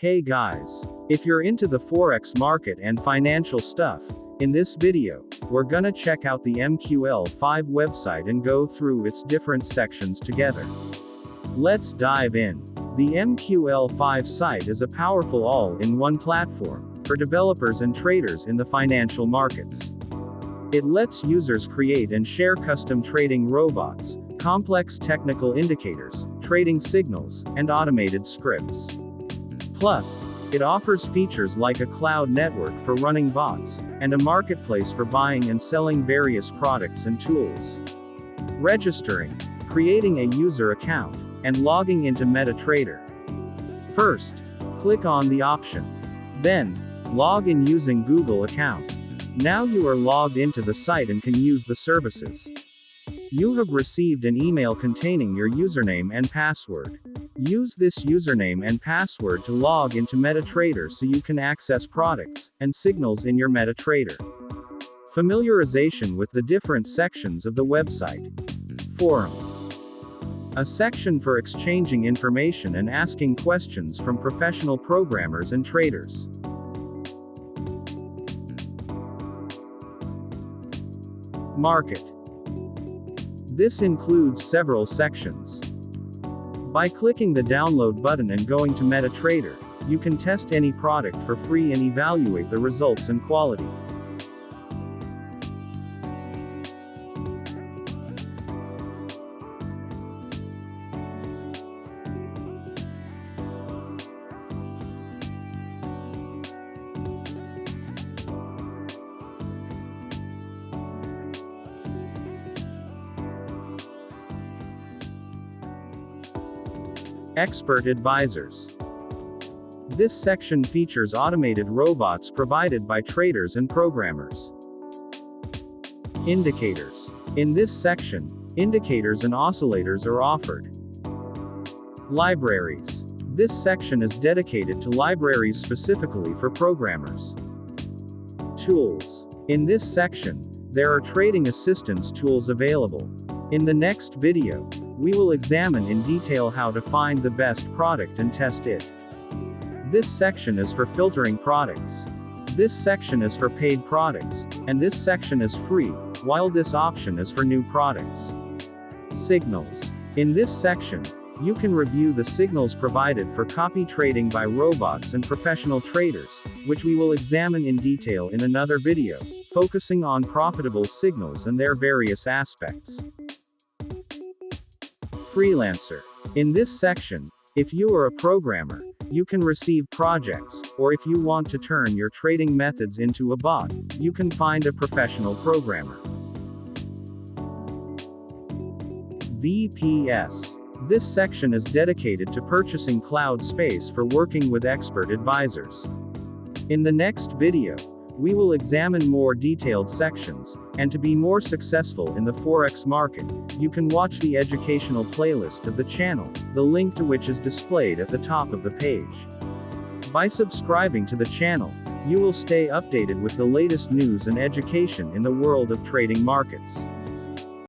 Hey guys! If you're into the Forex market and financial stuff, in this video, we're gonna check out the MQL5 website and go through its different sections together. Let's dive in. The MQL5 site is a powerful all-in-one platform for developers and traders in the financial markets. It lets users create and share custom trading robots, complex technical indicators, trading signals, and automated scripts. Plus, it offers features like a cloud network for running bots, and a marketplace for buying and selling various products and tools. Registering, creating a user account, and logging into MetaTrader. First, click on the option. Then, log in using Google account. Now you are logged into the site and can use the services. You have received an email containing your username and password. Use this username and password to log into MetaTrader so you can access products and signals in your MetaTrader. Familiarization with the different sections of the website. Forum. A section for exchanging information and asking questions from professional programmers and traders. Market. This includes several sections. By clicking the download button and going to MetaTrader, you can test any product for free and evaluate the results and quality. Expert advisors. This section features automated robots provided by traders and programmers. Indicators. In this section, indicators and oscillators are offered. Libraries. This section is dedicated to libraries specifically for programmers. Tools. In this section, there are trading assistance tools available. In the next video, we will examine in detail how to find the best product and test it. This section is for filtering products. This section is for paid products, and this section is free, while this option is for new products. Signals. In this section, you can review the signals provided for copy trading by robots and professional traders, which we will examine in detail in another video, focusing on profitable signals and their various aspects. Freelancer. In this section, if you are a programmer, you can receive projects, or if you want to turn your trading methods into a bot, you can find a professional programmer. VPS. This section is dedicated to purchasing cloud space for working with expert advisors. In the next video, we will examine more detailed sections, and to be more successful in the Forex market, you can watch the educational playlist of the channel, the link to which is displayed at the top of the page. By subscribing to the channel, you will stay updated with the latest news and education in the world of trading markets.